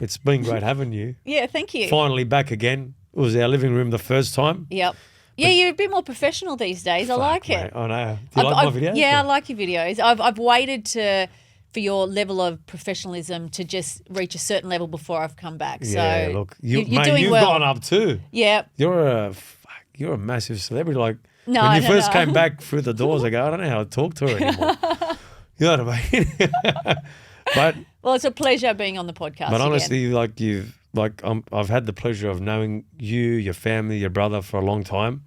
It's been great having you. Yeah, thank you. Finally back again. It was our living room the first time. Yep. Yeah, you're a bit more professional these days. I like Mate, it. I know. Do you like my videos? Yeah, I like your videos. I've waited for your level of professionalism to just reach a certain level before I've come back. So Yeah, look, you're mate, doing you've well. gone up too. Yeah. You're a massive celebrity. Like No, when you no, first no. came back through the doors, I go, I don't know how to talk to her anymore. You know what I mean? But Well, it's a pleasure being on the podcast. But again. honestly, I've had the pleasure of knowing you, your family, your brother for a long time,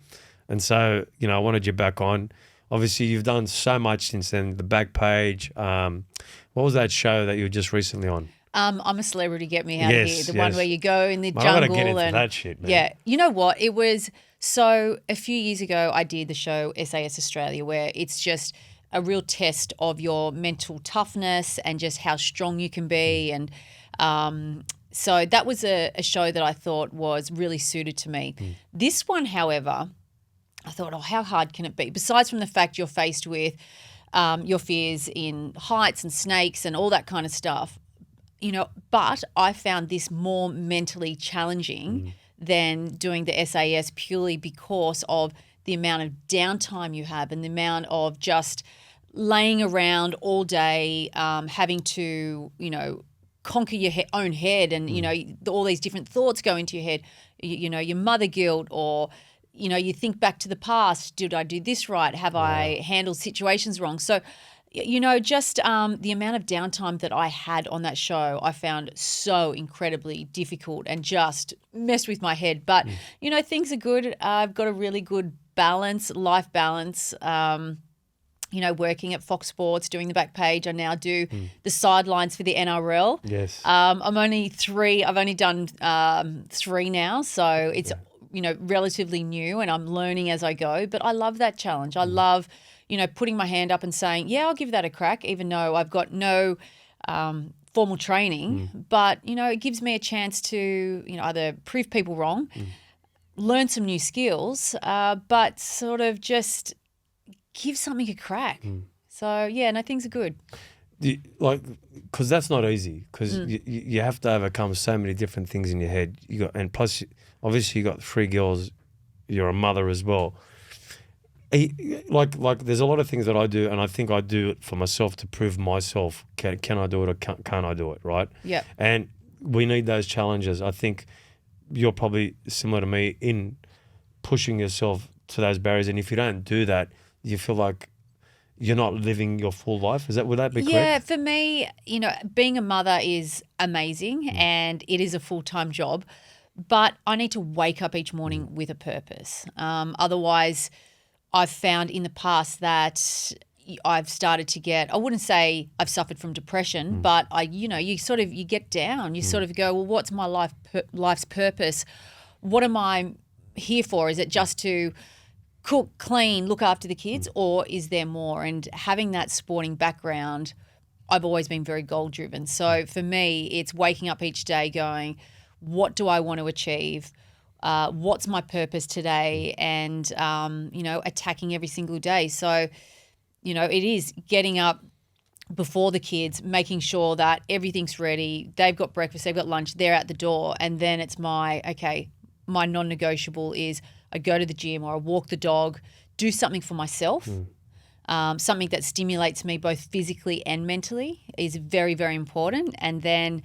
and so I wanted you back on. Obviously, you've done so much since then. The back page. What was that show that you were just recently on? I'm a Celebrity, Get Me Out of Here. Yes, The one where you go in the Mate, jungle. I gotta get into and that shit, man. Yeah. You know what? It was so a few years ago I did the show SAS Australia, where it's just a real test of your mental toughness and just how strong you can be. And so that was a show that I thought was really suited to me. This one, however, I thought, how hard can it be? Besides from the fact you're faced with your fears in heights and snakes and all that kind of stuff, but I found this more mentally challenging than doing the SAS purely because of the amount of downtime you have and the amount of just laying around all day, having to, conquer your own head and, all these different thoughts go into your head, your mother guilt or, you think back to the past. Did I do this right? Have I handled situations wrong? So, just the amount of downtime that I had on that show, I found so incredibly difficult and just messed with my head. But, things are good. I've got a really good life balance. Working at Fox Sports, doing the back page. I now do the sidelines for the NRL. Yes. I'm only 3. I've only done 3 now. So it's, relatively new and I'm learning as I go. But I love that challenge. I love, putting my hand up and saying, yeah, I'll give that a crack, even though I've got no formal training. But, it gives me a chance to, either prove people wrong, learn some new skills, but sort of just give something a crack. So, yeah, no, things are good. Because that's not easy because you have to overcome so many different things in your head. And plus, obviously, you got 3 girls. You're a mother as well. There's a lot of things that I do, and I think I do it for myself to prove myself. Can I do it or can't I do it, right? Yeah. And we need those challenges. I think you're probably similar to me in pushing yourself to those barriers. And if you don't do that, you feel like you're not living your full life. Would that be correct? Yeah, for me, being a mother is amazing and it is a full-time job, but I need to wake up each morning with a purpose. Otherwise, I've found in the past that I've started to get, I wouldn't say I've suffered from depression, but you get down. You sort of go, well, what's my life's purpose? What am I here for? Is it just to cook, clean, look after the kids, or is there more? And having that sporting background, I've always been very goal-driven. So for me, it's waking up each day going, what do I want to achieve? What's my purpose today? And, attacking every single day. So, it is getting up before the kids, making sure that everything's ready. They've got breakfast, they've got lunch, they're at the door. And then it's my non-negotiable is I go to the gym or I walk the dog, do something for myself. Something that stimulates me both physically and mentally is very, very important. And then,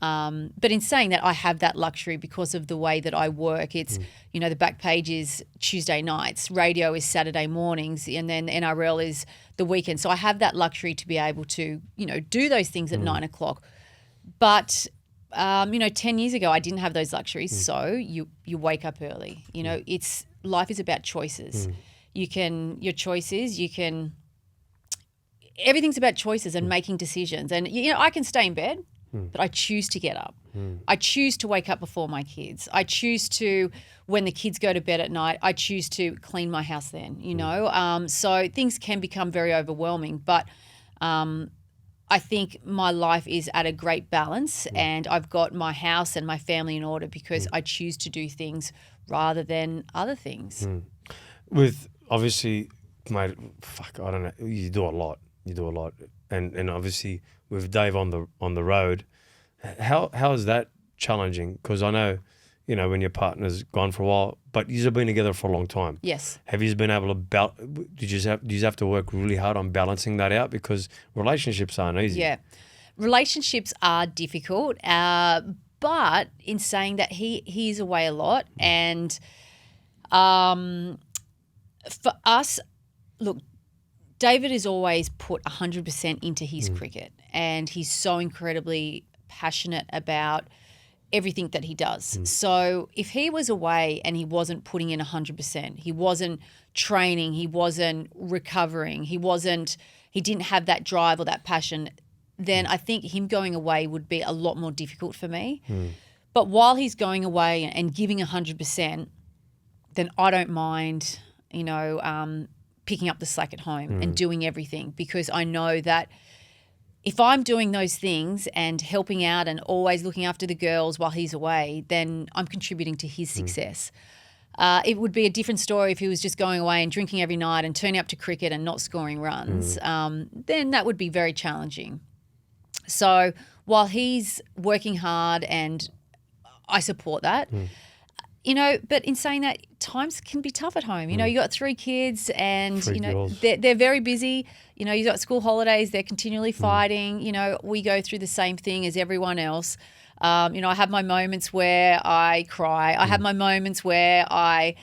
but in saying that, I have that luxury because of the way that I work. It's, the back page is Tuesday nights, radio is Saturday mornings, and then NRL is the weekend. So I have that luxury to be able to, do those things at 9 o'clock. But 10 years ago, I didn't have those luxuries. So you wake up early. Life is about choices. Everything's about choices and making decisions. And, I can stay in bed, but I choose to get up. I choose to wake up before my kids. I choose to, when the kids go to bed at night, I choose to clean my house then, So things can become very overwhelming. But I think my life is at a great balance and I've got my house and my family in order because I choose to do things rather than other things. With obviously, mate, I don't know. You do a lot. And obviously with Dave on the road, How is that challenging? Because I know, when your partner's gone for a while, but you've been together for a long time. Yes. Have you been able to do you have to work really hard on balancing that out, because relationships aren't easy? Yeah. Relationships are difficult, but in saying that, he's away a lot, and for us, look, David has always put 100% into his cricket, and he's so incredibly passionate about everything that he does. So if he was away and he wasn't putting in 100%, he wasn't training, he wasn't recovering, he didn't have that drive or that passion, then I think him going away would be a lot more difficult for me. But while he's going away and giving 100%, then I don't mind, picking up the slack at home and doing everything, because I know that if I'm doing those things and helping out and always looking after the girls while he's away, then I'm contributing to his success. It would be a different story if he was just going away and drinking every night and turning up to cricket and not scoring runs. Then that would be very challenging. So while he's working hard, and I support that, but in saying that, times can be tough at home. You got 3 kids, and Girls. they're very busy. You've got school holidays, they're continually fighting. We go through the same thing as everyone else. I have my moments where I cry. I have my moments where I,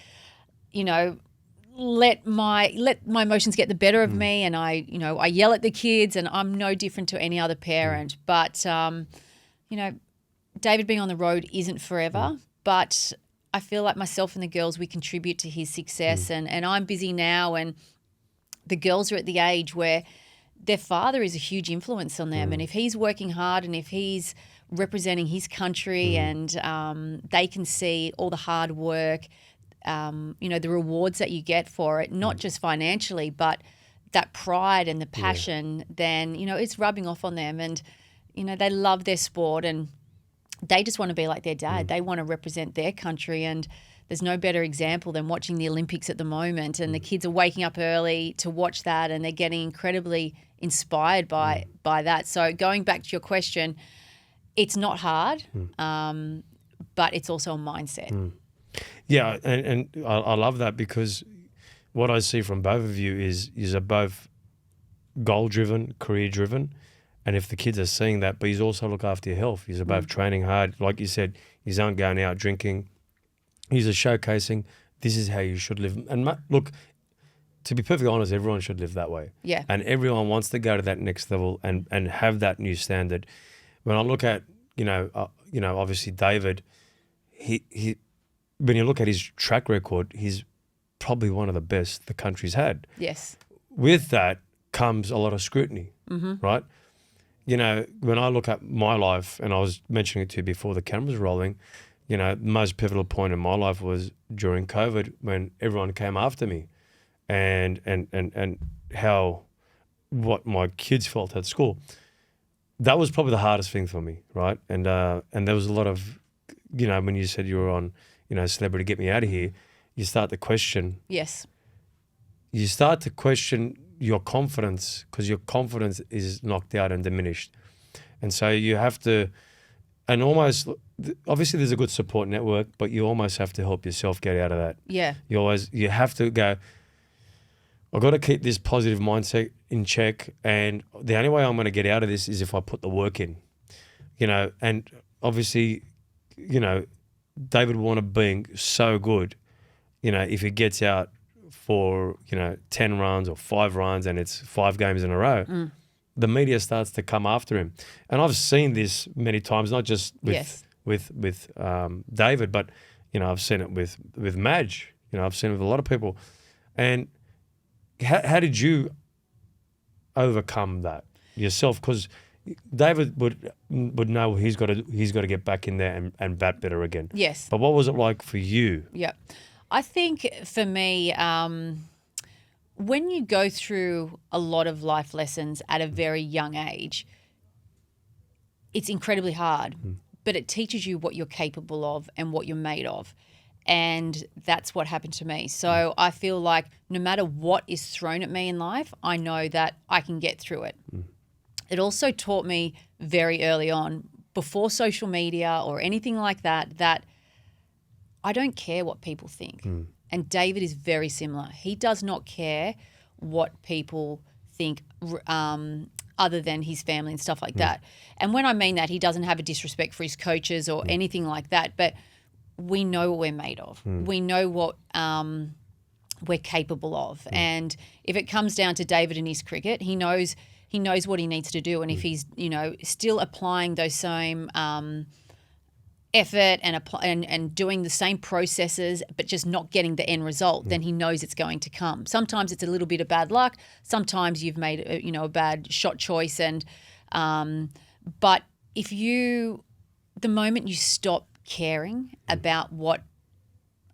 let my emotions get the better of me, and I yell at the kids, and I'm no different to any other parent. But David being on the road isn't forever, but I feel like myself and the girls, we contribute to his success, and I'm busy now, and the girls are at the age where their father is a huge influence on them. And if he's working hard, and if he's representing his country, and they can see all the hard work, the rewards that you get for it, not just financially, but that pride and the passion, then, it's rubbing off on them. And, they love their sport, and they just want to be like their dad. They want to represent their country, and there's no better example than watching the Olympics at the moment, and the kids are waking up early to watch that, and they're getting incredibly inspired by that. So going back to your question, it's not hard, but it's also a mindset. Yeah, and I love that, because what I see from both of you is you're both goal-driven, career-driven. And if the kids are seeing that, but he's also look after your health. He's both training hard. Like you said, he's not going out drinking. He's showcasing this is how you should live. And look, to be perfectly honest, everyone should live that way. Yeah. And everyone wants to go to that next level and have that new standard. When I look at, obviously David, he when you look at his track record, he's probably one of the best the country's had. Yes. With that comes a lot of scrutiny, right? When I look at my life, and I was mentioning it to you before the cameras were rolling, the most pivotal point in my life was during COVID, when everyone came after me, and how what my kids felt at school. That was probably the hardest thing for me, right? And there was a lot of, when you said you were on, Celebrity Get Me Out of Here, you start to question. Yes. You start to question your confidence, because your confidence is knocked out and diminished. And so you have to, and almost, obviously there's a good support network, but you almost have to help yourself get out of that. Yeah. You have to go, I've got to keep this positive mindset in check, and the only way I'm going to get out of this is if I put the work in, and obviously, David Warner being so good, if he gets out for 10 runs or 5 runs and it's 5 games in a row, the media starts to come after him. And I've seen this many times, not just with David, but I've seen it with Madge. I've seen it with a lot of people. And how did you overcome that yourself? Because David would know he's got to get back in there and bat better again. Yes. But what was it like for you? Yeah. I think for me, when you go through a lot of life lessons at a very young age, it's incredibly hard, but it teaches you what you're capable of and what you're made of. And that's what happened to me. So I feel like no matter what is thrown at me in life, I know that I can get through it. It also taught me very early on, before social media or anything like that, that I don't care what people think. And David is very similar. He does not care what people think other than his family and stuff like that. And when I mean that, he doesn't have a disrespect for his coaches or anything like that, but we know what we're made of. We know what we're capable of. And if it comes down to David and his cricket, he knows what he needs to do. And if he's, still applying those same effort and doing the same processes, but just not getting the end result, then he knows it's going to come. Sometimes it's a little bit of bad luck. Sometimes you've made a bad shot choice, but the moment you stop caring about what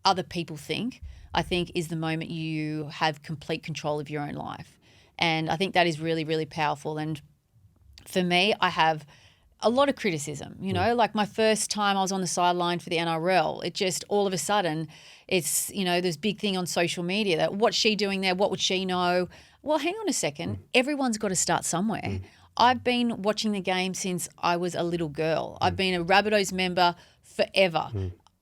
other people think, I think is the moment you have complete control of your own life. And I think that is really, really powerful. And for me, I have a lot of criticism, like my first time I was on the sideline for the NRL, it just all of a sudden it's, this big thing on social media that what's she doing there? What would she know? Well, hang on a second. Everyone's got to start somewhere. I've been watching the game since I was a little girl. I've been a Rabbitohs member forever.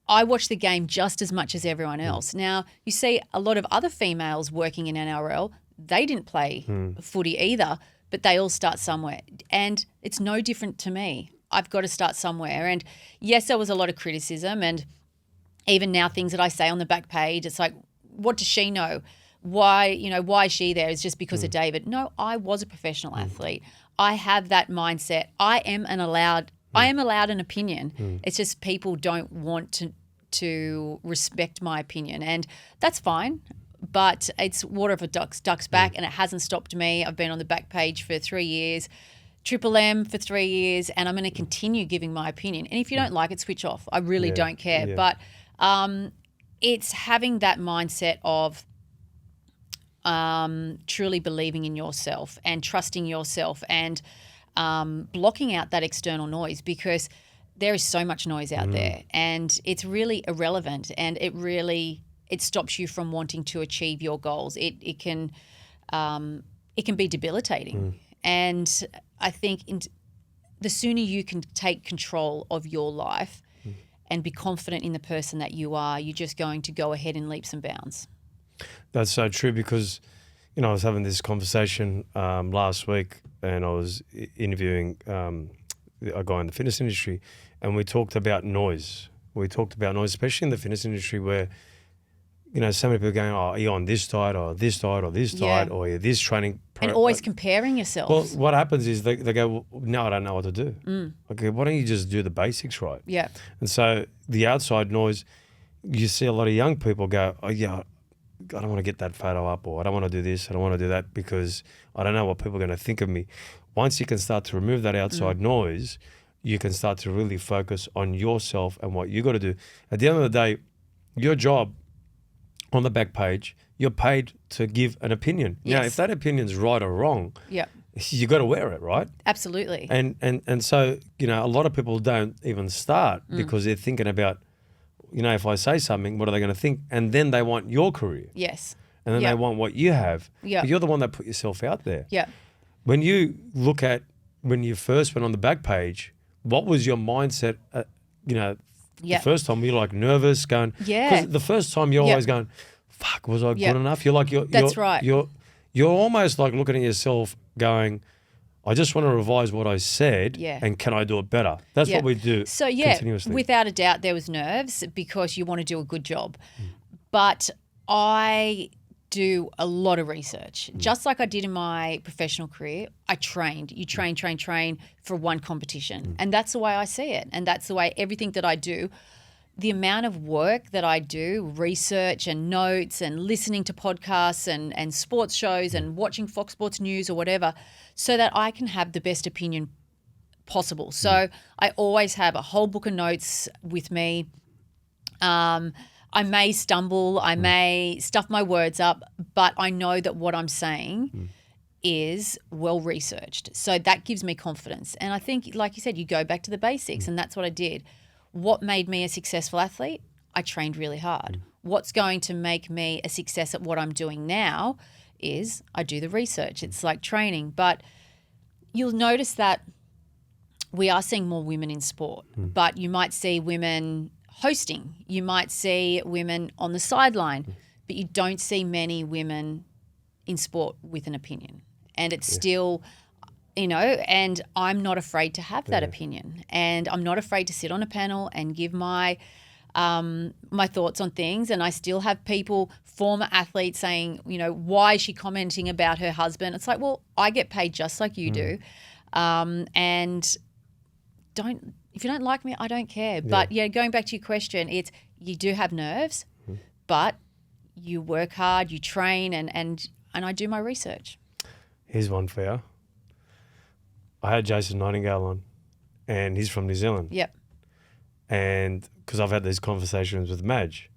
I watch the game just as much as everyone else. Now, you see a lot of other females working in NRL, they didn't play footy either, but they all start somewhere. And it's no different to me. I've got to start somewhere. And yes, there was a lot of criticism, and even now things that I say on the back page, it's like, what does she know? Why is she there? It's just because of David. No, I was a professional athlete. I have that mindset. I am allowed an opinion. It's just people don't want to respect my opinion, and that's fine. But it's water of a duck's back, and it hasn't stopped me. I've been on the back page for 3 years, Triple M for 3 years, and I'm going to continue giving my opinion. And if you don't like it, switch off. I really don't care. Yeah. But it's having that mindset of truly believing in yourself and trusting yourself and blocking out that external noise, because there is so much noise out there, and it's really irrelevant, and it stops you from wanting to achieve your goals. It can be debilitating. And I think the sooner you can take control of your life and be confident in the person that you are, you're just going to go ahead in leaps and bounds. That's so true, because, I was having this conversation last week, and I was interviewing a guy in the fitness industry, and we talked about noise. Especially in the fitness industry, where so many people are going, oh, you're on this diet or this diet or this diet, or you're this training. And always comparing yourself. Well, what happens is they go, well, no, I don't know what to do. Okay, why don't you just do the basics right? Yeah. And so the outside noise, you see a lot of young people go, oh, yeah, I don't want to get that photo up, or I don't want to do this, I don't want to do that, because I don't know what people are going to think of me. Once you can start to remove that outside noise, you can start to really focus on yourself and what you got to do. At the end of the day, your job on the back page, you're paid to give an opinion. Yes. Now, if that opinion's right or wrong, you got to wear it, right? Absolutely. And so, a lot of people don't even start because they're thinking about, if I say something, what are they going to think? And then they want your career. Yes. And then they want what you have. Yeah. But you're the one that put yourself out there. Yeah. When you look at when you first went on the back page, what was your mindset? The first time you're like nervous, going. Yeah. Because the first time you're always going, "Fuck, was I good enough?" That's right. You're almost like looking at yourself, going, "I just want to revise what I said, and can I do it better?" That's what we do. So continuously. Without a doubt, there was nerves because you want to do a good job, but I do a lot of research. Just like I did in my professional career, I trained. You train for one competition. And that's the way I see it. And that's the way everything that I do, the amount of work that I do, research and notes and listening to podcasts and sports shows and watching Fox Sports News or whatever, so that I can have the best opinion possible. So I always have a whole book of notes with me. I may stumble, I may stuff my words up, but I know that what I'm saying is well researched. So that gives me confidence. And I think, like you said, you go back to the basics, and that's what I did. What made me a successful athlete? I trained really hard. What's going to make me a success at what I'm doing now is I do the research. It's like training. But you'll notice that we are seeing more women in sport, but you might see women hosting. You might see women on the sideline, but you don't see many women in sport with an opinion. And it's still, and I'm not afraid to have that opinion. And I'm not afraid to sit on a panel and give my thoughts on things. And I still have people, former athletes, saying, why is she commenting about her husband? It's like, well, I get paid just like you do. And if you don't like me, I don't care. But going back to your question, it's you do have nerves, but you work hard, you train, and I do my research. Here's one for you. I had Jason Nightingale on, and he's from New Zealand. Yep. And because I've had these conversations with Madge,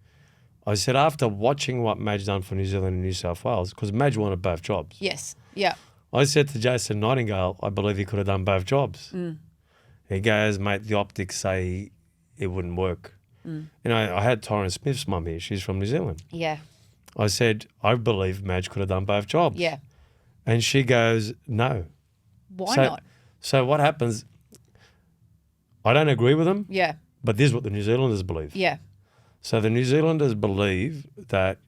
I said after watching what Madge done for New Zealand and New South Wales, because Madge wanted both jobs. Yes. Yeah. I said to Jason Nightingale, I believe he could have done both jobs. He goes, mate, the optics say it wouldn't work. I had Tyron Smith's mum here. She's from New Zealand. Yeah. I said, I believe Madge could have done both jobs. Yeah. And she goes, no. Why not? So what happens, I don't agree with them. Yeah. But this is what the New Zealanders believe. Yeah. So the New Zealanders believe that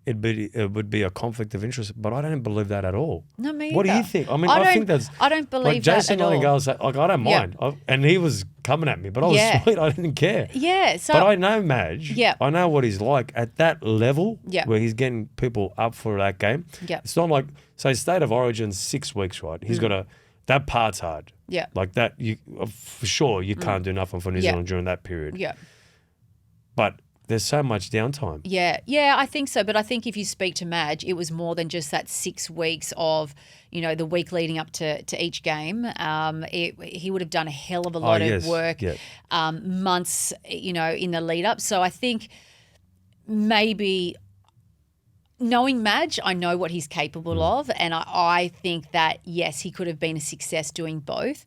it would be a conflict of interest, but I don't believe that at all. No, me What do either. you think? I mean, I think that's... I don't believe like Jason that at all. Nightingale said, I don't mind. And he was coming at me, but I was sweet. I didn't care. Yeah. So, but I know Madge. Yeah. I know what he's like at that level Yeah. where he's getting people up for that game. Yeah. It's not like, say, State of Origin's 6 weeks, right? He's got to... That part's hard. Yeah. Like that, for sure, you can't do nothing for New Zealand during that period. Yeah. But there's so much downtime. Yeah, I think so. But I think if you speak to Madge, it was more than just that 6 weeks of, the week leading up to each game. He would have done a hell of a lot of work, months, in the lead up. So I think maybe knowing Madge, I know what he's capable of. And I think that, yes, he could have been a success doing both.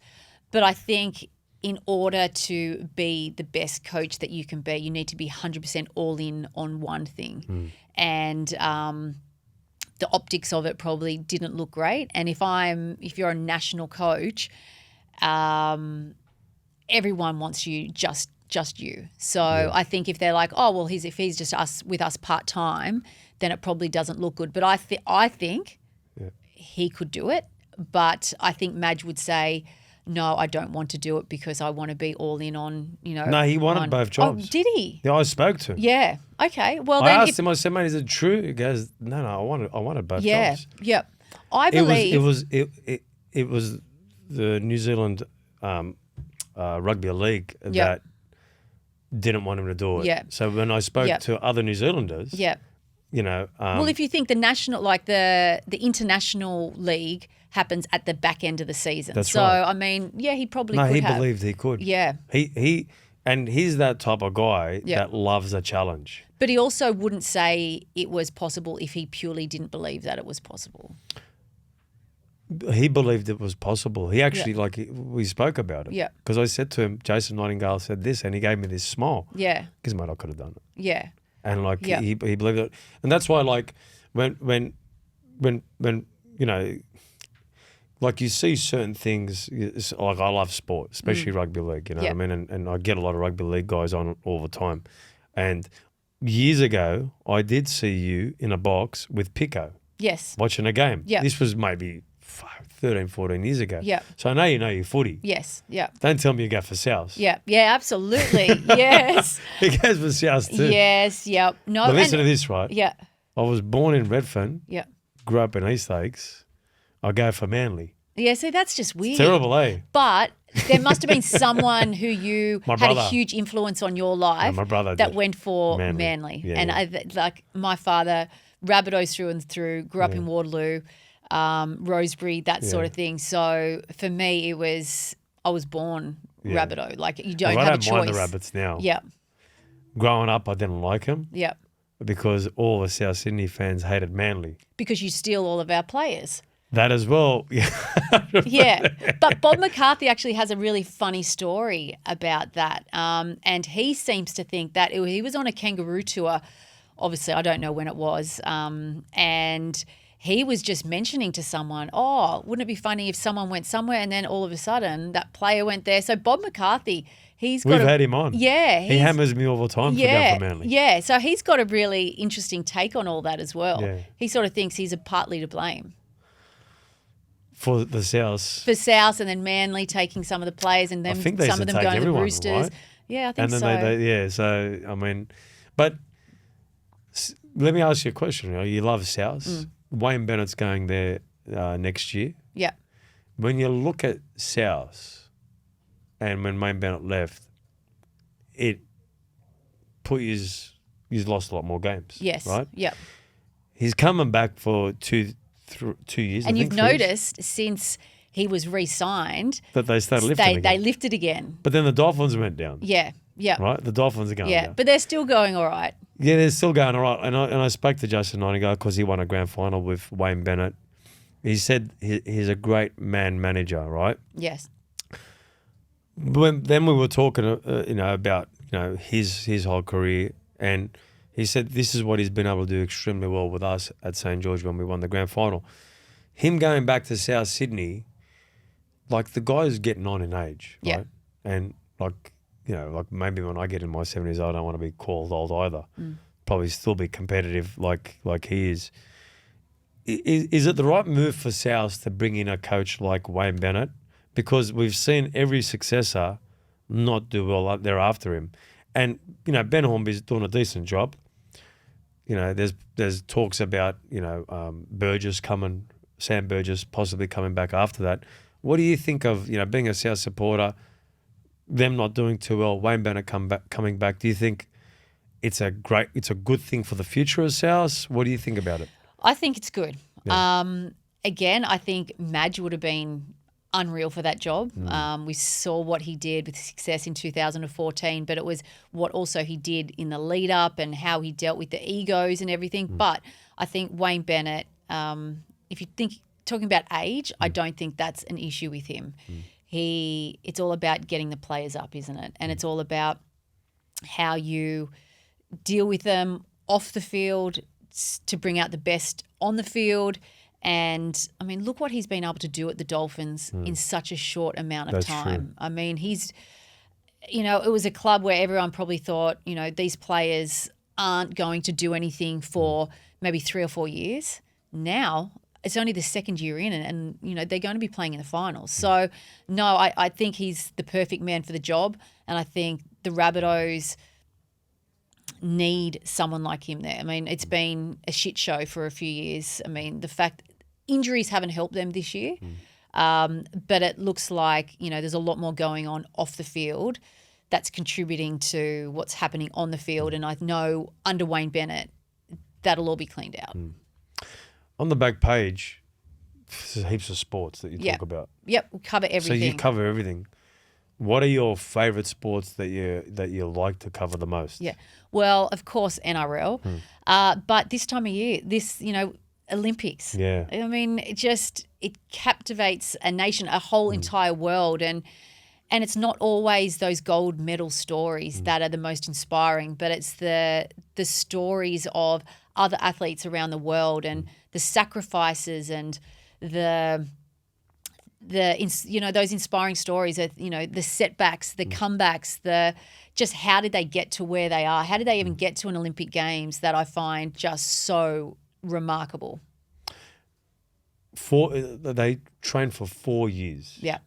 But I think in order to be the best coach that you can be, you need to be 100% all in on one thing. And the optics of it probably didn't look great. And if you're a national coach, everyone wants you just you. So I think if they're like, oh, well, if he's just with us part-time, then it probably doesn't look good. But I think he could do it. But I think Madge would say, no, I don't want to do it because I want to be all in on, No, he wanted both jobs. Oh, did he? Yeah, I spoke to him. Yeah. Okay. Well, I then asked him, I said, mate, is it true? He goes, no, I wanted both jobs. Yeah. I believe it was the New Zealand Rugby League that didn't want him to do it. Yeah. So when I spoke to other New Zealanders, well, if you think the national, like the international league happens at the back end of the season. That's so, right. I mean, he probably no, could he have. believed he could. Yeah. And he's that type of guy that loves a challenge. But he also wouldn't say it was possible if he purely didn't believe that it was possible. He believed it was possible. He actually, we spoke about it. Yeah. Because I said to him, Jason Nightingale said this, and he gave me this smile. Yeah. Because, mate, I could have done it. Yeah. And he believed it. And that's why when you see certain things, like I love sport, especially rugby league, what I mean? And I get a lot of rugby league guys on all the time. And years ago, I did see you in a box with Pico. Yes. Watching a game. Yeah. This was maybe 13, 14 years ago. Yeah. So I know you know your footy. Yes. Yeah. Don't tell me you go for South. Yeah. Yeah, absolutely. Yes. He goes for South too. Yes. Yep. No. But listen to this, right? Yeah. I was born in Redfern. Yeah. Grew up in East Lakes. I go for Manly. Yeah, see, that's just weird. It's terrible, eh? But there must have been someone who had brother. a huge influence on your life my brother that did. went for Manly. Manly. Yeah, and like my father, Rabbitohs through and through, grew up in Waterloo, Rosebery, that sort of thing. So for me, I was born Rabbitoh. Like you don't have a choice. I don't mind the Rabbits now. Yeah. Growing up, I didn't like them. Yeah. Because all the South Sydney fans hated Manly. Because you steal all of our players. That as well. Yeah. But Bob McCarthy actually has a really funny story about that. And he seems to think that he was on a kangaroo tour. Obviously, I don't know when it was. And he was just mentioning to someone, oh, wouldn't it be funny if someone went somewhere and then all of a sudden that player went there? So Bob McCarthy, we've had him on. Yeah. He hammers me all the time for going for Manly. Yeah. So he's got a really interesting take on all that as well. Yeah. He sort of thinks he's partly to blame. For the South. For South and then Manly taking some of the players and then some of them going to the Roosters. Right? Yeah, I think so. So, I mean, but let me ask you a question. You love South. Wayne Bennett's going there next year. Yeah. When you look at South and when Wayne Bennett left, it put you've lost a lot more games. Yes. Right? Yep. He's coming back for 2 years. And you've noticed since he was re-signed that they started lifting again. They lifted again. But then the Dolphins went down. Yeah. Yeah. Right? The Dolphins are going down. Yeah, but they're still going all right. Yeah, they're still going all right. And I spoke to Justin Nightingale because he won a grand final with Wayne Bennett. He said he's a great manager, right? Yes. Then we were talking, about his whole career, and he said this is what he's been able to do extremely well with us at St. George when we won the grand final. Him going back to South Sydney, like the guy's getting on in age, right? Yeah. And like maybe when I get in my 70s, I don't want to be called old either. Probably still be competitive like he is. Is it the right move for South to bring in a coach like Wayne Bennett? Because we've seen every successor not do well up there after him. And, Ben Hornby's doing a decent job. There's talks about, Burgess Sam Burgess possibly coming back after that. What do you think of, being a South supporter, them not doing too well, Wayne Bennett coming back? Do you think it's a good thing for the future of South? What do you think about it? I think it's good. Yeah. Again, I think Madge would have been unreal for that job. We saw what he did with success in 2014, but it was what also he did in the lead up and how he dealt with the egos and everything. But I think Wayne Bennett, if you talking about age, I don't think that's an issue with him. It's all about getting the players up, isn't it? And it's all about how you deal with them off the field to bring out the best on the field. And, I mean, look what he's been able to do at the Dolphins in such a short amount of time. True. I mean, it was a club where everyone probably thought, these players aren't going to do anything for maybe 3 or 4 years. Now, it's only the second year in and they're going to be playing in the finals. So, no, I think he's the perfect man for the job. And I think the Rabbitohs need someone like him there. I mean, it's been a shit show for a few years. I mean, the fact injuries haven't helped them this year, but it looks like, there's a lot more going on off the field that's contributing to what's happening on the field. And I know under Wayne Bennett, that'll all be cleaned out. On the back page, there's heaps of sports that you talk about. Yep, we cover everything. So you cover everything. What are your favourite sports that you like to cover the most? Yeah, well, of course, NRL. But this time of year, Olympics. Yeah. I mean, it captivates a nation, a whole entire world. And it's not always those gold medal stories that are the most inspiring, but it's the stories of other athletes around the world and the sacrifices and those inspiring stories of, the setbacks, the comebacks, just how did they get to where they are? How did they even get to an Olympic Games that I find just so remarkable? They trained for 4 years. Yeah.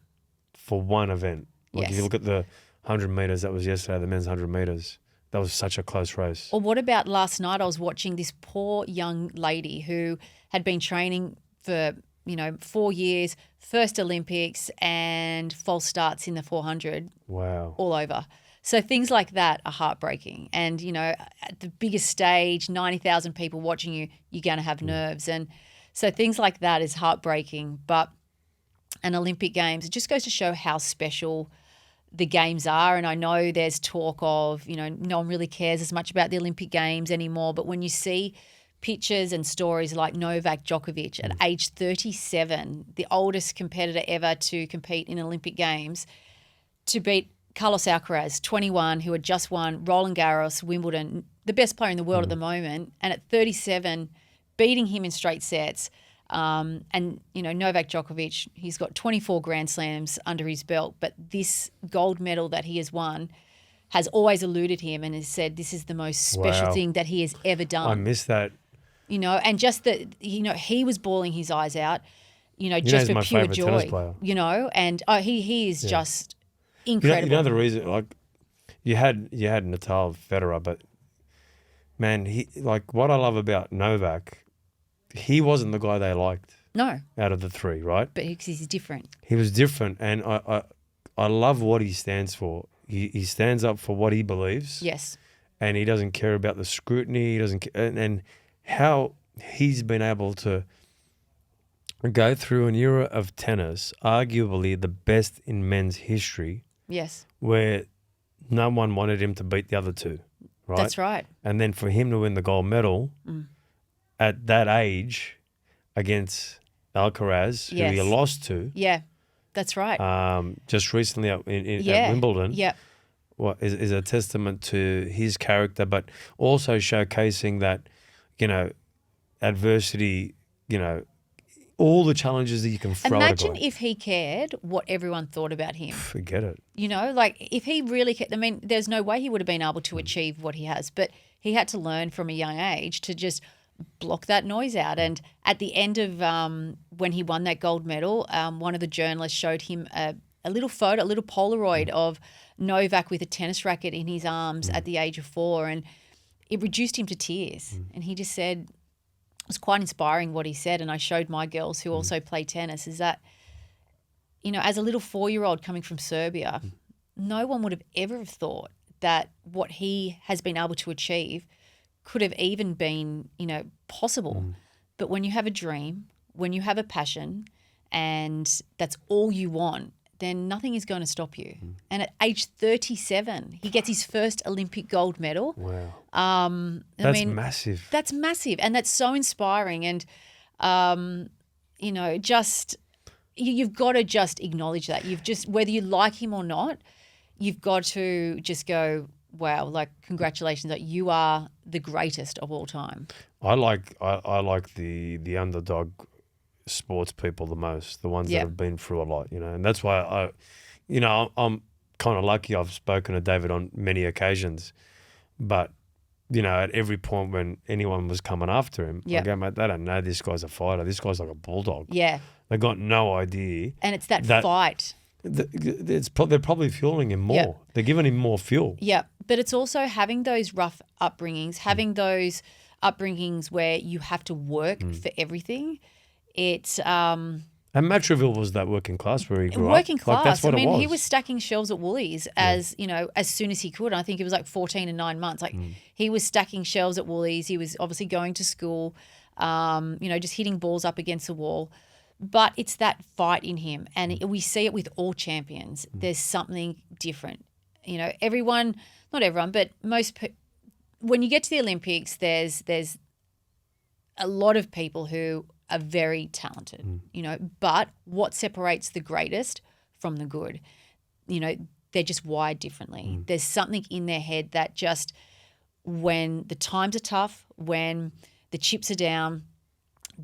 For one event. Like if you look at the 100 metres, that was yesterday, the men's 100 metres. That was such a close race. Or what about last night? I was watching this poor young lady who had been training for 4 years, first Olympics and false starts in the 400. Wow. All over. So things like that are heartbreaking. And, at the biggest stage, 90,000 people watching you, you're going to have nerves. And so things like that is heartbreaking. But an Olympic Games, it just goes to show how special the Games are. And I know there's talk of, no one really cares as much about the Olympic Games anymore. But when you see pictures and stories like Novak Djokovic at age 37, the oldest competitor ever to compete in Olympic Games, to beat Carlos Alcaraz, 21, who had just won Roland Garros, Wimbledon, the best player in the world at the moment, and at 37, beating him in straight sets. And, Novak Djokovic, he's got 24 Grand Slams under his belt, but this gold medal that he has won has always eluded him and has said this is the most special Wow. thing that he has ever done. I miss that. And just that, he was bawling his eyes out, just he's for my pure favourite tennis joy, player. and he is just You incredible. know the reason, like, you had Natal Federer, but man, what I love about Novak, he wasn't the guy they liked No, out of the three, right? but he's different. He was different, and I love what he stands for. He stands up for what he believes. Yes. And he doesn't care about the scrutiny. He doesn't, and how he's been able to go through an era of tennis, arguably the best in men's history, Yes. where no one wanted him to beat the other two, right? That's right. And then for him to win the gold medal at that age against Alcaraz, who he Yes. lost to, Yeah, that's right. just recently at Yeah. Wimbledon, Yeah. is a testament to his character, but also showcasing that, adversity, all the challenges that you can throw Imagine at a guy. if he cared what everyone thought about him. Forget it. If he really cared, there's no way he would have been able to achieve what he has, but he had to learn from a young age to just block that noise out. And at the end of when he won that gold medal, one of the journalists showed him a little photo, a little Polaroid of Novak with a tennis racket in his arms at the age of 4, and it reduced him to tears. And he just said, it was quite inspiring what he said, and I showed my girls who also play tennis, is that, as a little 4-year-old coming from Serbia, no one would have ever have thought that what he has been able to achieve could have even been, possible. But when you have a dream, when you have a passion, and that's all you want, then nothing is going to stop you. And at age 37, he gets his first Olympic gold medal. Wow. That's massive. That's massive, and that's so inspiring. And, just you've got to just acknowledge that. Whether you like him or not, you've got to just go, wow, like, congratulations, like, you are the greatest of all time. I like the underdog sports people the most, the ones that have been through a lot, and that's why I'm kind of lucky. I've spoken to David on many occasions, but at every point when anyone was coming after him, I go, mate, they don't know this guy's a fighter. This guy's like a bulldog. Yeah. They got no idea. And it's that fight. They're probably fueling him more. Yep. They're giving him more fuel. Yeah, but it's also having those rough upbringings, having those upbringings where you have to work for everything. It's and Matraville was that working class where he grew up. Working class. Like, that's what it was. He was stacking shelves at Woolies as soon as he could. I think it was like 14 and 9 months. Like he was stacking shelves at Woolies. He was obviously going to school, just hitting balls up against the wall. But it's that fight in him, and we see it with all champions. There's something different. Everyone, not everyone, but when you get to the Olympics, there's a lot of people who are very talented, but what separates the greatest from the good? They're just wired differently. There's something in their head that just, when the times are tough, when the chips are down,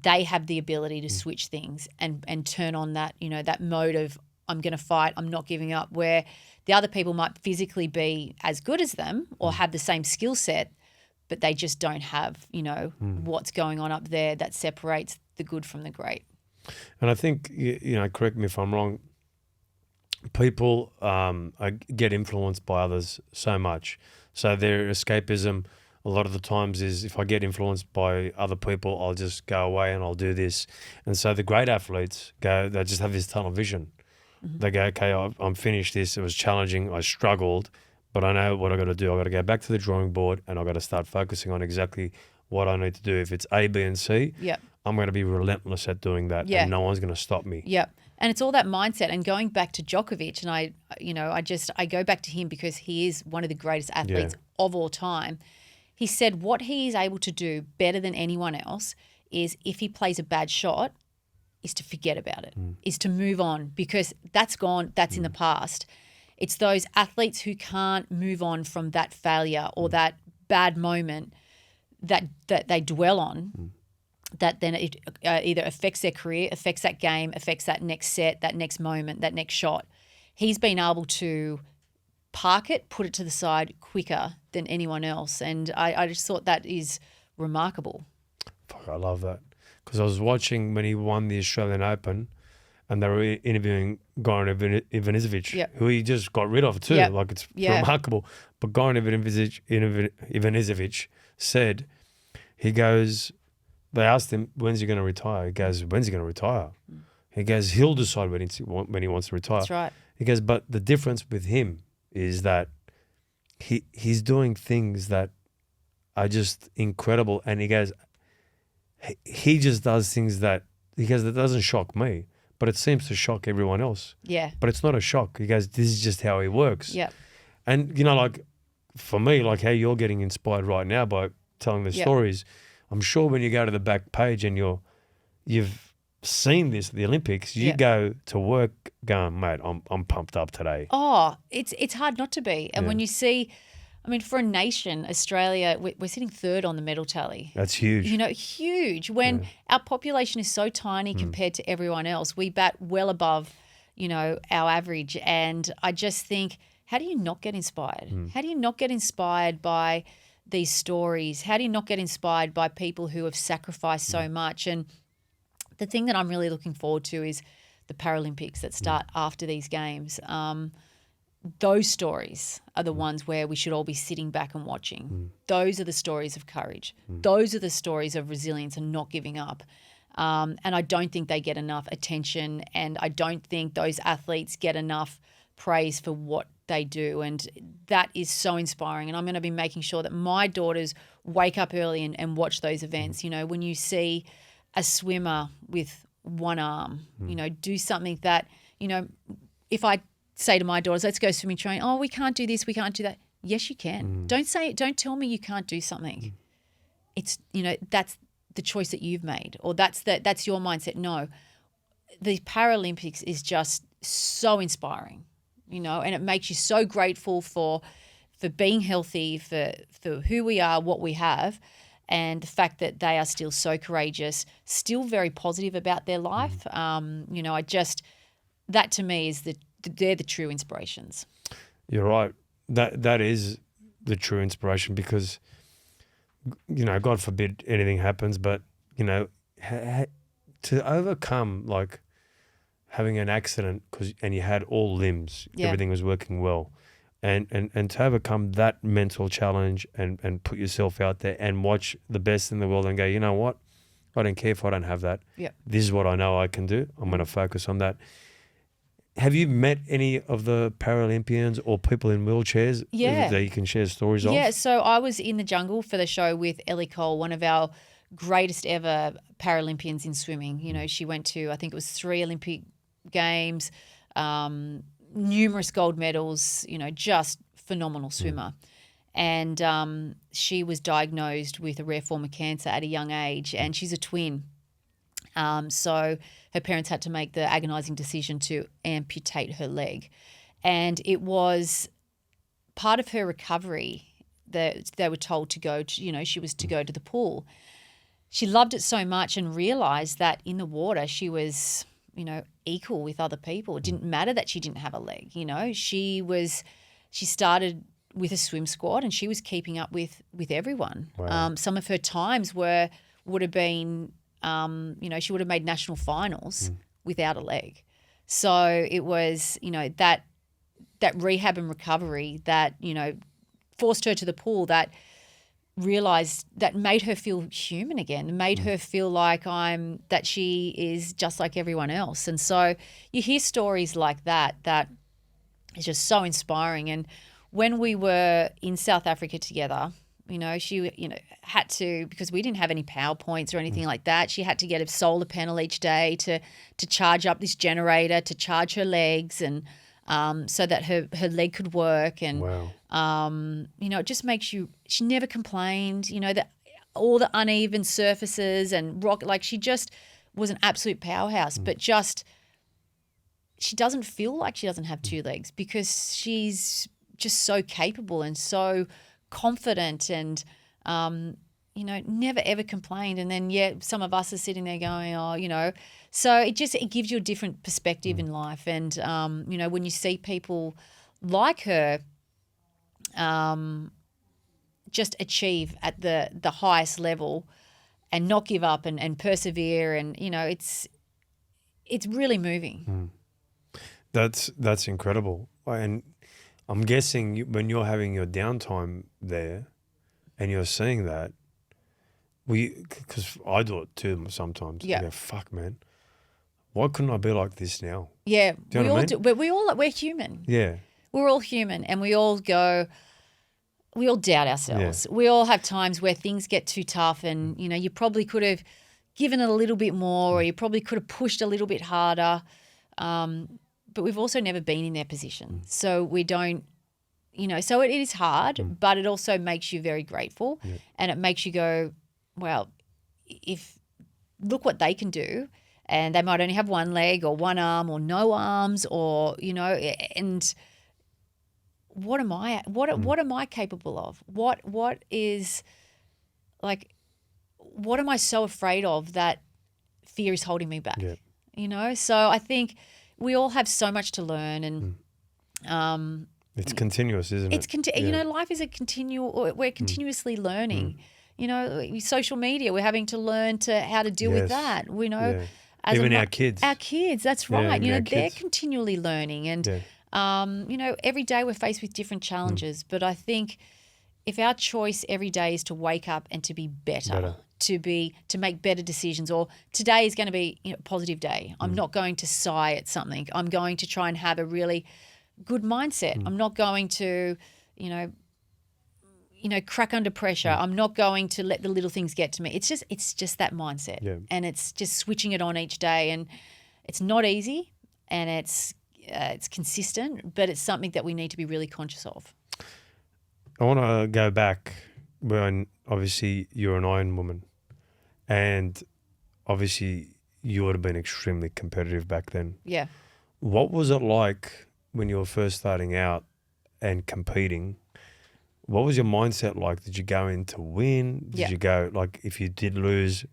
they have the ability to switch things and turn on that, that mode of, I'm going to fight, I'm not giving up, where the other people might physically be as good as them or have the same skill set, but they just don't have, what's going on up there that separates the good from the great. And I think, correct me if I'm wrong, people get influenced by others so much. So their escapism a lot of the times is, if I get influenced by other people, I'll just go away and I'll do this. And so the great athletes they just have this tunnel vision. They go, okay, I'm finished this. It was challenging. I struggled, but I know what I got to do. I got to go back to the drawing board and I got to start focusing on exactly what I need to do. If it's A, B, and C, I'm going to be relentless at doing that, and no one's going to stop me. Yep. And it's all that mindset. And going back to Djokovic, and I go back to him because he is one of the greatest athletes of all time. He said what he is able to do better than anyone else is, if he plays a bad shot, is to forget about it, is to move on, because that's gone, that's in the past. It's those athletes who can't move on from that failure or that bad moment that they dwell on. that then it either affects their career, affects that game, affects that next set, that next moment, that next shot. He's been able to park it, put it to the side quicker than anyone else. And I just thought that is remarkable. Fuck, I love that. Because I was watching when he won the Australian Open and they were interviewing Goran Ivanisevic, who he just got rid of too. Like, it's remarkable. But Goran Ivanisevic said, he goes, they asked him, when's he going to retire? He goes, when's he going to retire? He goes, he'll decide when he wants to retire. That's right. He goes, but the difference with him is that he's doing things that are just incredible. And he goes, he just does things that, he goes, that doesn't shock me, but it seems to shock everyone else. Yeah. But it's not a shock. He goes, this is just how he works. Yeah. And, you know, like, for me, like how you're getting inspired right now by telling the stories, I'm sure when you go to the back page and you've seen this at the Olympics, you go to work going, mate, I'm pumped up today. Oh, it's hard not to be. And when you see, I mean, for a nation, Australia, we're sitting third on the medal tally. That's huge. You know, huge. When our population is so tiny compared to everyone else, we bat well above, you know, our average. And I just think, how do you not get inspired? How do you not get inspired by these stories? How do you not get inspired by people who have sacrificed so much? And the thing that I'm really looking forward to is the Paralympics that start after these games. Those stories are the ones where we should all be sitting back and watching. Those are the stories of courage. Those are the stories of resilience and not giving up. And I don't think they get enough attention, and I don't think those athletes get enough praise for what they do, and that is so inspiring. And I'm going to be making sure that my daughters wake up early and watch those events. You know, when you see a swimmer with one arm, you know, do something that, you know, if I say to my daughters, let's go swimming training, oh, we can't do this, we can't do that. Yes, you can. Don't tell me you can't do something. It's, you know, that's the choice that you've made, or that's your mindset. No, the Paralympics is just so inspiring. You know, and it makes you so grateful for being healthy, for who we are, what we have, and the fact that they are still so courageous, still very positive about their life. You know, that to me is they're the true inspirations. You're right. That is the true inspiration, because, you know, God forbid anything happens, but, you know, to overcome, like, having an accident and you had all limbs, everything was working well, and to overcome that mental challenge and put yourself out there and watch the best in the world and go, you know what, I don't care if I don't have that. This is what I know I can do. I'm going to focus on that. Have you met any of the Paralympians or people in wheelchairs that you can share stories of? Yeah, so I was in the jungle for the show with Ellie Cole, one of our greatest ever Paralympians in swimming. You know, she went to, I think it was 3 Olympic Games, numerous gold medals, you know, just phenomenal swimmer. And she was diagnosed with a rare form of cancer at a young age, and she's a twin. So her parents had to make the agonizing decision to amputate her leg. And it was part of her recovery that they were told to go to, you know, she was to go to the pool. She loved it so much and realized that in the water she was, you know, equal with other people. It didn't matter that she didn't have a leg, you know. She started with a swim squad and she was keeping up with everyone. Wow. Some of her times would have been, you know, she would have made national finals without a leg. So it was, you know, that rehab and recovery that, you know, forced her to the pool, that realized, that made her feel human again, made her feel like that she is just like everyone else. And so you hear stories like that is just so inspiring. And when we were in South Africa together, you know, she, you know, had to, because we didn't have any PowerPoints or anything like that, she had to get a solar panel each day to charge up this generator, to charge her legs, and so that her leg could work. And, you know, it just makes you, she never complained, you know, that all the uneven surfaces and rock, like she just was an absolute powerhouse, but just, she doesn't feel like she doesn't have 2 legs because she's just so capable and so confident. And never ever complained. And then, some of us are sitting there going, oh, so it gives you a different perspective in life. And, when you see people like her just achieve at the highest level and not give up and persevere, and, it's really moving. That's incredible. And I'm guessing when you're having your downtime there and you're seeing that, because I do it too sometimes. Yeah. I go, fuck, man, why couldn't I be like this now? Yeah, Do you know what I mean? do. But we're human. Yeah. We're all human, and we all doubt ourselves. Yeah. We all have times where things get too tough, and, you probably could have given it a little bit more, or you probably could have pushed a little bit harder. But we've also never been in their position. So we don't, so it is hard, but it also makes you very grateful, and it makes you go, well, look what they can do, and they might only have one leg or one arm or no arms, or, and what am I, what am I capable of? What am I so afraid of that fear is holding me back? Yeah. So I think we all have so much to learn, and it's continuous, isn't it? Life is we're continuously learning. Social media, we're having to learn how to deal with that. Even our kids. Our kids, that's right. Yeah, they're continually learning, and every day we're faced with different challenges. But I think if our choice every day is to wake up and to be better. To make better decisions, or today is going to be a positive day. I'm not going to sigh at something. I'm going to try and have a really good mindset. I'm not going to, crack under pressure. I'm not going to let the little things get to me. It's just that mindset, and it's just switching it on each day. And it's not easy, and it's consistent, but it's something that we need to be really conscious of. I want to go back when obviously you're an Ironwoman. And obviously you would have been extremely competitive back then. Yeah. What was it like when you were first starting out and competing? What was your mindset like? Did you go in to win? Did you go, like, if you did lose,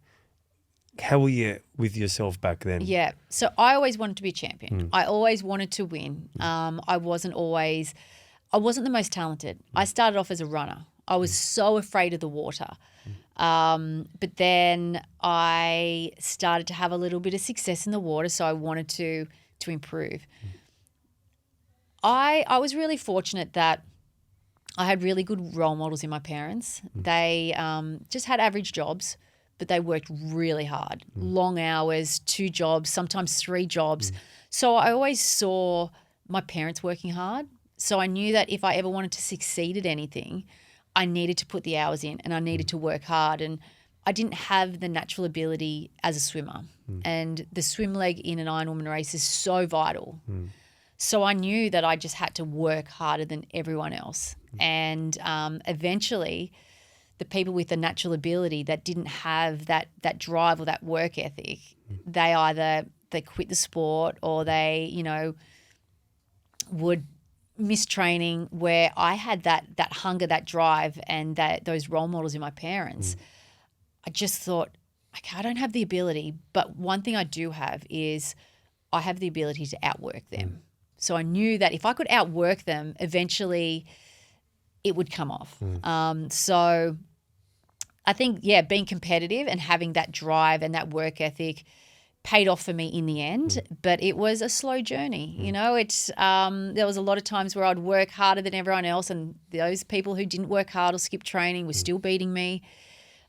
how were you with yourself back then? Yeah. So I always wanted to be a champion. I always wanted to win. I wasn't the most talented. I started off as a runner. I was so afraid of the water. But then I started to have a little bit of success in the water, so I wanted to improve. I was really fortunate that I had really good role models in my parents. They just had average jobs, but they worked really hard. Long hours, 2 jobs, sometimes 3 jobs. So I always saw my parents working hard. So I knew that if I ever wanted to succeed at anything, I needed to put the hours in, and I needed to work hard. And I didn't have the natural ability as a swimmer. And the swim leg in an Ironwoman race is so vital. So I knew that I just had to work harder than everyone else. And eventually the people with the natural ability that didn't have that drive or that work ethic, they quit the sport, or they, would miss training, where I had that hunger, that drive, and those role models in my parents. I just thought, okay, I don't have the ability, but one thing I do have is I have the ability to outwork them. So I knew that if I could outwork them, eventually it would come off. So I think, being competitive and having that drive and that work ethic paid off for me in the end, but it was a slow journey. There was a lot of times where I'd work harder than everyone else, and those people who didn't work hard or skip training were still beating me.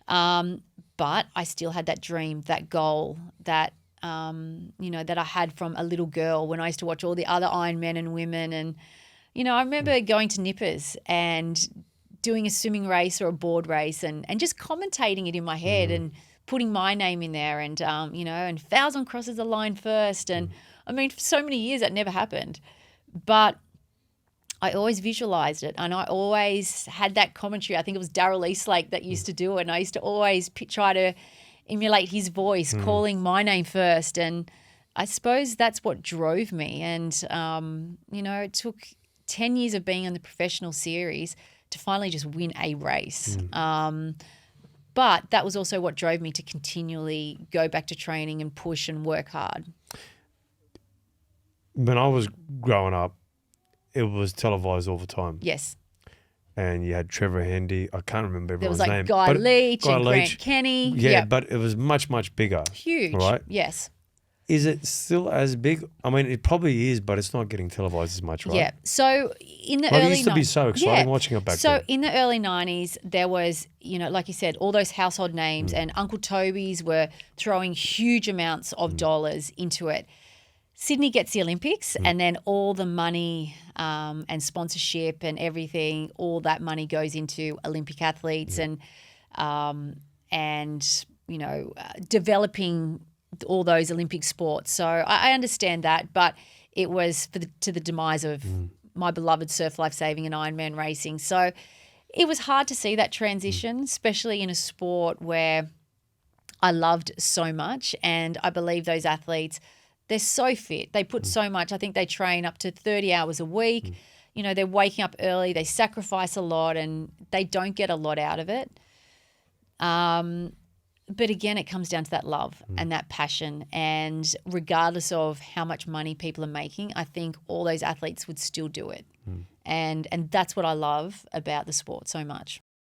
But I still had that dream, that goal, that that I had from a little girl when I used to watch all the other Iron men and women. And I remember going to Nippers and doing a swimming race or a board race, and just commentating it in my head and putting my name in there, and and fouls on crosses the line first. And I mean, for so many years that never happened, but I always visualized it, and I always had that commentary. I think it was Darryl Eastlake that used to do it, and I used to always try to emulate his voice, calling my name first. And I suppose that's what drove me. And it took 10 years of being on the professional series to finally just win a race. But that was also what drove me to continually go back to training and push and work hard. When I was growing up, it was televised all the time. Yes. And you had Trevor Handy. I can't remember There was everyone's like name. Guy but Leach Guy and Leach, Grant Kenny. Yeah, Yep. but it was much, much bigger. Huge. Right? Yes. Is it still as big? I mean, it probably is, but it's not getting televised as much, right? Yeah. So in the Like, early it used to be so exciting watching it back so then. in the early 90s, there was, like you said, all those household names, and Uncle Toby's were throwing huge amounts of dollars into it. Sydney gets the Olympics, and then all the money and sponsorship and everything, all that money goes into Olympic athletes and developing all those Olympic sports. So I understand that, but it was to the demise of my beloved surf lifesaving and Ironman racing. So it was hard to see that transition, especially in a sport where I loved so much, and I believe those athletes, they're so fit. They put so much. I think they train up to 30 hours a week. They're waking up early. They sacrifice a lot, and they don't get a lot out of it. But again, it comes down to that love and that passion. And regardless of how much money people are making, I think all those athletes would still do it. And that's what I love about the sport so much.